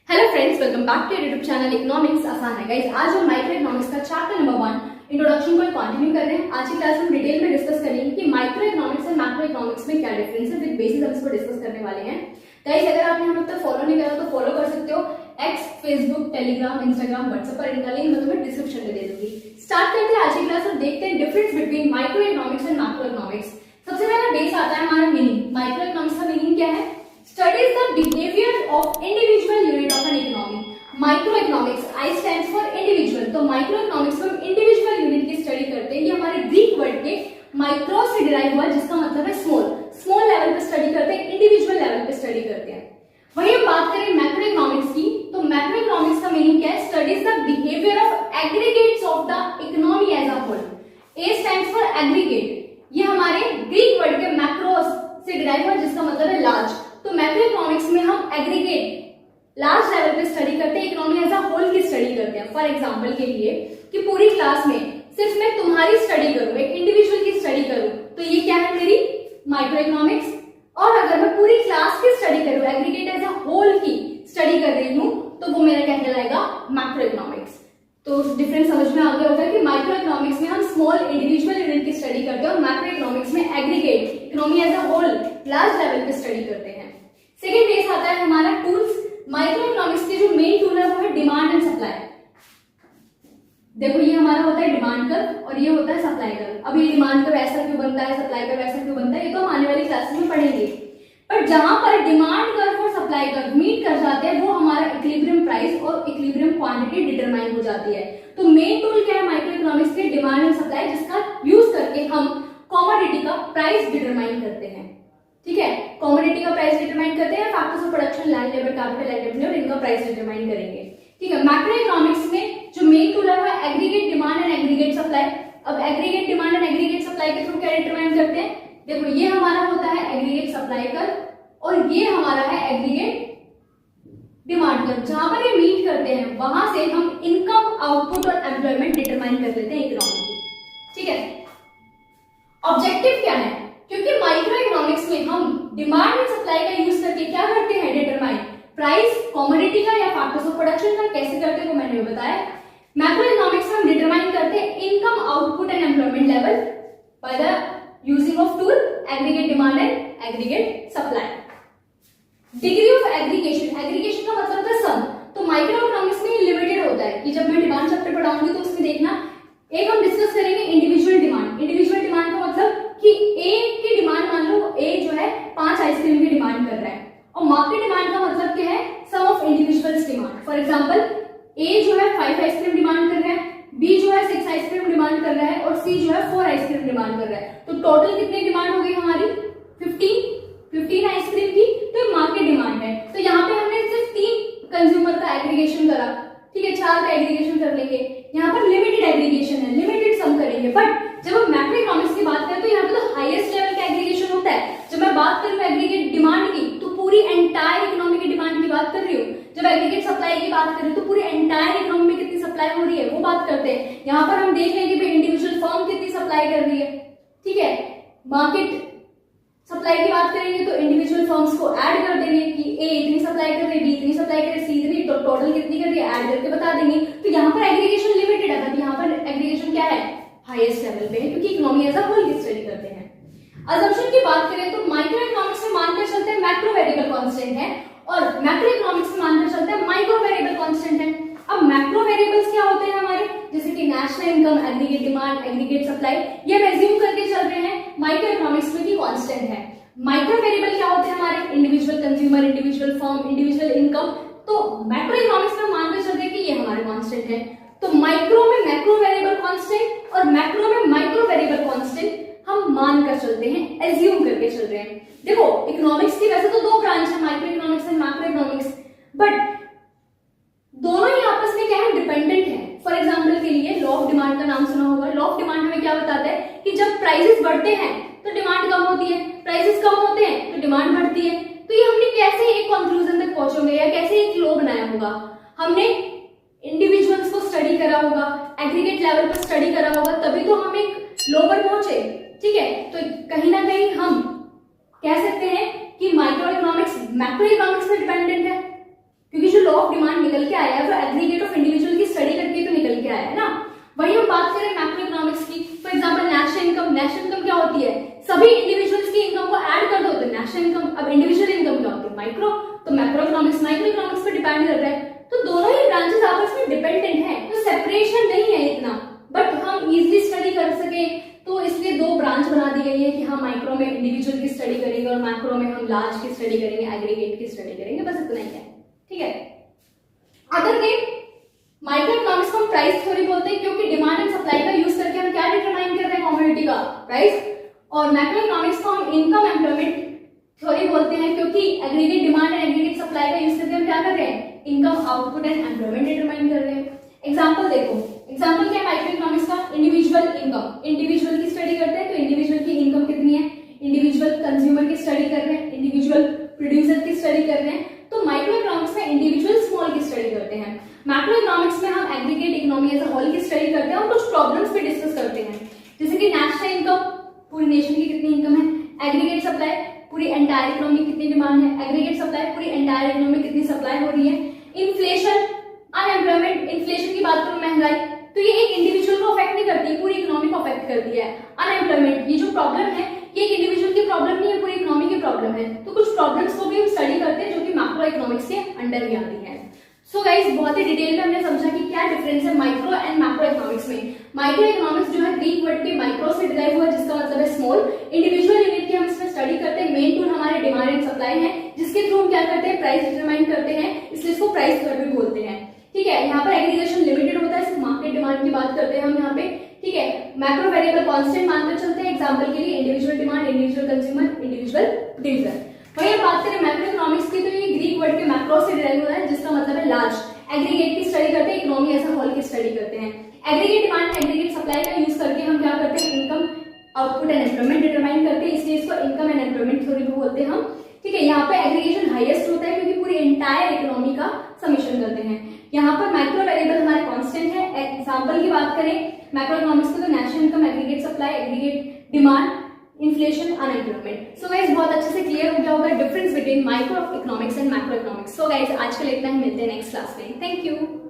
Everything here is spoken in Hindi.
Hello friends, welcome back to YouTube channel economics आसान है। गाइस, आज हम माइक्रो इकोनॉमिक्स का चैप्टर नंबर 1 इंट्रोडक्शन को कंटिन्यू कर रहे हैं। आज की क्लास में डिटेल में डिस्कस करेंगे कि माइक्रो इकोनॉमिक्स और मैक्रो इकोनॉमिक्स में क्या डिफरेंस है। विद बेसिस हम इसको डिस्कस करने वाले हैं। गाइस, अगर आपने हम तक फॉलो नहीं करा तो फॉलो कर सकते हो। X, Facebook, Telegram, Instagram, WhatsApp पर इनका लिंक मैं तुम्हें डिस्क्रिप्शन में दे दूंगी। स्टार्ट करते हैं आज की क्लास और देखते हैं difference between micro economics and macro economics. सबसे पहला बेस आता है हमारा मीनिंग। माइक्रो इकोनॉमिक्स का मीनिंग क्या है? Studies the behavior of individual unit of an economy. Microeconomics, I stands for individual. तो microeconomics में इंडिविजुअल यूनिट की स्टडी करते हैं। ये हमारे ग्रीक वर्ड के माइक्रो से डिराइव हुआ, जिसका मतलब है स्मॉल। स्मॉल लेवल पे स्टडी करते हैं, इंडिविजुअल लेवल पे स्टडी करते हैं। वही हम बात करें मैक्रो इकोनॉमिक्स की, तो मैक्रो इकोनॉमिक्स का मीनिंग क्या है? Studies the behaviour of aggregates of the economy as a whole. A stands for aggregate. ये हमारे ग्रीक वर्ड के मैक्रो से डिराइव हुआ, जिसका मतलब है लार्ज। तो मैक्रो इकोनॉमिक्स में हम एग्रीगेट लार्ज लेवल पे स्टडी करते हैं, इकोनॉमी एज अ होल की स्टडी करते हैं। फॉर एग्जांपल के लिए कि पूरी क्लास में सिर्फ मैं तुम्हारी स्टडी करूं, एक इंडिविजुअल की स्टडी करूं, तो ये क्या है मेरी माइक्रो इकोनॉमिक्स। और अगर मैं पूरी क्लास की स्टडी करूं, एग्रीगेट एज अ होल की स्टडी कर रही हूं, तो वो मेरा क्या कहलाएगा? Macro economics. तो डिफरेंस समझ में आ गया होगा कि माइक्रो इकोनॉमिक्स में हम स्मॉल इंडिविजुअल यूनिट की स्टडी करते हैं और मैक्रो इकोनॉमिक्स में aggregate economy as a whole large level पे स्टडी करते हैं। सेकेंड बेस आता है हमारा टूल्स। माइक्रो इकोनॉमिक्स के जो मेन टूल है वो है डिमांड एंड सप्लाई। देखो, ये हमारा होता है डिमांड कर्व और ये होता है सप्लाई कर्व। अब ये डिमांड कर्व ऐसा क्यों बनता है, सप्लाई कर्व ऐसा क्यों बनता है, ये तो हम आने वाली क्लासेस में पढ़ेंगे। पर जहां पर डिमांड कर्व और सप्लाई कर्व मीट कर जाते हैं, वो हमारा इक्विलिब्रियम प्राइस और इक्विलिब्रियम क्वांटिटी डिटरमाइन हो जाती है। तो मेन टूल क्या है माइक्रो इकोनॉमिक्स के? डिमांड एंड सप्लाई, जिसका यूज करके हम कमोडिटी का प्राइस डिटरमाइन करते हैं। ठीक है, कमोडिटी का प्राइस डिटरमाइन करते हैं, factors of production, land, labour, capital, revenue और इनका प्राइस डिटरमाइन करेंगे। ठीक है, मैक्रो इकोनॉमिक्स में जो मेन टूल है वो aggregate demand and aggregate supply. अब aggregate demand and aggregate supply के थ्रू क्या डिटरमाइन करते हैं? देखो, ये हमारा होता है एग्रीगेट सप्लाई कर्व और ये हमारा है एग्रीगेट डिमांड कर्व। जहां पर ये मीट करते हैं वहां से हम इनकम, आउटपुट और एम्प्लॉयमेंट डिटरमाइन कर लेते हैं इकोनॉमी की। ठीक है, ऑब्जेक्टिव क्या है? क्योंकि माइक्रो इकोनॉमिक्स में हम डिमांड एंड सप्लाई का यूज करके क्या करते हैं? डिटरमाइन प्राइस कमोडिटी का या फैक्टर्स ऑफ प्रोडक्शन का। कैसे करते हैं वो मैंने बताया। मैक्रो इकोनॉमिक्स में हम डिटरमाइन करते हैं income, output and employment level by the using of tool aggregate demand and aggregate supply. Degree of aggregation, aggregation का मतलब होता है सम। तो माइक्रो इकोनॉमिक्स में लिमिटेड होता है कि जब मैं डिमांड चैप्टर पढ़ाऊंगी तो उसमें देखना, एक हम डिस्कस करेंगे इंडिविजुअल डिमांड। इंडिविजुअल डिमांड का मतलब कि ए की डिमांड, मान लो ए जो है 5 आइसक्रीम की डिमांड कर रहा है, और मार्केट डिमांड का मतलब क्या है? Sum of individuals demand. For example, A जो है 5 आइसक्रीम डिमांड कर रहा है, बी जो है 6 आइसक्रीम डिमांड कर रहा है और सी जो है 4 आइसक्रीम डिमांड कर रहा है। तो टोटल कितनी डिमांड हो गई हमारी? 15 आइसक्रीम की। तो मार्केट डिमांड है। तो यहाँ पे हमने सिर्फ 3 कंज्यूमर का एग्रीगेशन करा। ठीक है, 4 का एग्रीगेशन कर लेंगे। यहाँ पर लिमिटेड एग्रीगेशन है, लिमिटेड सम करेंगे। बट जब हम मैक्रो इकोनॉमिक्स की बात करें तो यहाँ पे तो हाईएस्ट लेवल का एग्रीगेशन होता है। जब मैं बात करूँ एग्रीगेट डिमांड की, तो पूरी एंटायर इकोनॉमी की डिमांड की बात कर रही हूँ। जब एग्रीगेट सप्लाई की बात करें तो पूरी एंटायर इकोनॉमी में कितनी सप्लाई हो रही है वो बात करते हैं। यहाँ पर हम देख लेंगे इंडिविजुअल फर्म कितनी सप्लाई कर रही है। ठीक है, मार्केट सप्लाई की बात करेंगे तो इंडिविजुअल फर्म्स को ऐड कर देंगे कि ए इतनी सप्लाई कर रही है, बी इतनी सप्लाई कर रही है, सी इतनी, तो टोटल कितनी कर रही है ऐड करके बता देंगे। तो यहाँ पर एग्रीगेशन लिमिटेड है, बट यहाँ पर एग्रीगेशन क्या है? हाईएस्ट लेवल पे है, क्योंकि इकोनॉमी एज अ होल की स्टडी करते हैं। अजम्पशन की बात करें तो माइक्रो इकोनॉमिक्स में मानकर चलते हैं मैक्रो वेरिएबल कांस्टेंट है और मैक्रो इकोनॉमिक्स में मानकर चलते हैं माइक्रो वेरिएबल कांस्टेंट है। अब मैक्रो वेरिएबल्स क्या होते हैं हमारे? जैसे कि national income, aggregate demand, aggregate supply, ये हम एज्यूम करके चल रहे हैं माइक्रो इकोनॉमिक्स में कि कांस्टेंट है। माइक्रो वेरिएबल क्या होते हैं हमारे? Individual consumer, individual firm, individual income. तो मैक्रो इकोनॉमिक्स में मानकर चलते हैं कि ये हमारे कांस्टेंट है। तो माइक्रो में मैक्रो वेरिएबल कांस्टेंट और मैक्रो में माइक्रो वेरिएबल कांस्टेंट हम मानकर चलते हैं, एज्यूम करके चल रहे हैं। देखो, इकोनॉमिक्स की वैसे तो 2 ब्रांच है, micro economics and macro economics, but दोनों ही आपस में क्या है? डिपेंडेंट है। फॉर एग्जांपल के लिए लॉ ऑफ डिमांड का नाम सुना होगा। लॉ ऑफ डिमांड हमें क्या बताता है कि जब प्राइसेस बढ़ते हैं तो डिमांड कम होती है, प्राइसेस कम होते हैं तो डिमांड बढ़ती है। तो ये हमने कैसे एक कंक्लूजन तक पहुंचोगे या कैसे एक लॉ बनाया होगा? हमने इंडिविजुअल्स को स्टडी करा होगा, एग्रीगेट लेवल पर स्टडी करा होगा, तभी तो हम एक लॉ पर पहुंचे। ठीक है, तो कहीं ना कहीं हम कह सकते हैं कि माइक्रो इकोनॉमिक्स मैक्रो इकोनॉमिक्स पर डिपेंडेंट है। क्योंकि जो लॉ ऑफ डिमांड निकल के आया है वो एग्रीगेट ऑफ इंडिविजुअल की स्टडी करके तो निकल के आया है ना। वही हम बात करें मैक्रो इकोनॉमिक्स की, for example national income. National income क्या होती है? सभी इंडिविजुअल्स की इनकम को ऐड कर दो तो नेशनल इनकम। अब इंडिविजुअल इनकम क्या होती है? माइक्रो। तो मैक्रो इकोनॉमिक्स माइक्रो इकोनॉमिक्स पर डिपेंड करता है। तो दोनों ही ब्रांचेस आपस में डिपेंडेंट है, तो सेपरेशन नहीं है इतना, बट हम इजीली स्टडी कर सके तो इसलिए दो ब्रांच बना दी गई है कि हम माइक्रो में इंडिविजुअल की स्टडी करेंगे और मैक्रो में हम लार्ज की स्टडी करेंगे, एग्रीगेट की स्टडी करेंगे, बस इतना ही है। ठीक है। अगर के माइक्रो इकोनॉमिक्स को हम प्राइस थ्योरी बोलते हैं क्योंकि डिमांड एंड सप्लाई का यूज करके हम क्या डिटरमाइन करते हैं? कमोडिटी का प्राइस। और मैक्रो इकोनॉमिक्स को हम इनकम एम्प्लॉयमेंट थ्योरी बोलते हैं क्योंकि aggregate demand and aggregate supply का यूज करके हम क्या कर रहे हैं? Income, output and employment determine कर रहे हैं। एग्जांपल देखो, एग्जांपल क्या है माइक्रो इकोनॉमिक्स का? Individual income. इंडिविजुअल की स्टडी करते हैं तो इंडिविजुअल की इनकम कितनी है? इंडिविजुअल कंज्यूमर की स्टडी कर रहे हैं, इंडिविजुअल प्रोड्यूसर की स्टडी कर रहे हैं। तो माइक्रो इकोनॉमिक्स में इंडिविजुअल स्मॉल की स्टडी करते हैं। मैक्रो इकोनॉमिक्स में हम aggregate economy as a whole की स्टडी करते हैं और कुछ प्रॉब्लम्स पे डिस्कस करते हैं, जैसे कि नेशनल इनकम, पूरी नेशन की कितनी इनकम है? एग्रीगेट सप्लाई, पूरी एंटायर इकोनॉमी कितनी डिमांड है? एग्रीगेट सप्लाई, पूरी एंटायर इकोनॉमी कितनी सप्लाई हो रही है? Inflation, unemployment. इन्फ्लेशन की बात करूं, महंगाई, तो ये एक इंडिविजुअल को अफेक्ट नहीं करती, पूरी इकोनॉमी को अफेक्ट करती है। अनएम्प्लॉयमेंट, ये जो प्रॉब्लम है ये एक इंडिविजुअल की प्रॉब्लम नहीं है, पूरी इकोनॉमी की प्रॉब्लम है। तो कुछ प्रॉब्लम्स को भी हम स्टडी करते हैं जो कि मैक्रो इकोनॉमिक्स के अंडर भी आती है। सो गाइस, बहुत ही डिटेल में हमने समझा कि क्या डिफरेंस है माइक्रो एंड मैक्रो इकोनॉमिक्स में। माइक्रो इकोनॉमिक्स जो है ग्रीक वर्ड के माइक्रो से डिराइव हुआ जिसका मतलब है स्मॉल। इंडिविजुअल यूनिट की हम इसमें स्टडी करते हैं। मेन टूल हमारे डिमांड एंड सप्लाई है जिसके थ्रू हम क्या करते हैं? प्राइस डिटरमाइन करते हैं, इसलिए इसको प्राइस कर्व भी बोलते हैं। ठीक है। यहाँ पर एग्रीगेशन लिमिटेड होता है, सिर्फ मार्केट डिमांड की बात करते हैं हम यहाँ पे। ठीक है। मैक्रो वेरिएबल कांस्टेंट मानकर चलते हैं। एग्जांपल के लिए individual demand, individual consumer, individual producer. वही हम बात करें मैक्रो इकोनॉमिक्स की तो ये ग्रीक वर्ड के मैक्रो से डिराइव हुआ है जिसका मतलब है लार्ज। एग्रीगेट की स्टडी करते हैं, इकोनॉमी एज अ होल की स्टडी करते हैं। एग्रीगेट डिमांड, एग्रीगेट सप्लाई का यूज करके हम क्या करते हैं? Income, output and employment determine करते हैं, इसलिए इसको इनकम एंड एम्प्लॉयमेंट थ्योरी भी बोलते हैं हम। ठीक है। यहाँ पे एग्रीगेशन हाईएस्ट होता है क्योंकि पूरी एंटायर इकोनॉमी का समेशन करते हैं। यहाँ पर माइक्रो वेरिएबल हमारे कांस्टेंट है। एग्जांपल की बात करें मैक्रो इकोनॉमिक्स को तो national income, aggregate supply, aggregate demand, inflation, unemployment. So guys, बहुत अच्छे से क्लियर हो गया होगा difference between micro economics and macro economics. So guys, आज के लिए इतना ही, मिलते हैं नेक्स्ट क्लास में। Thank you.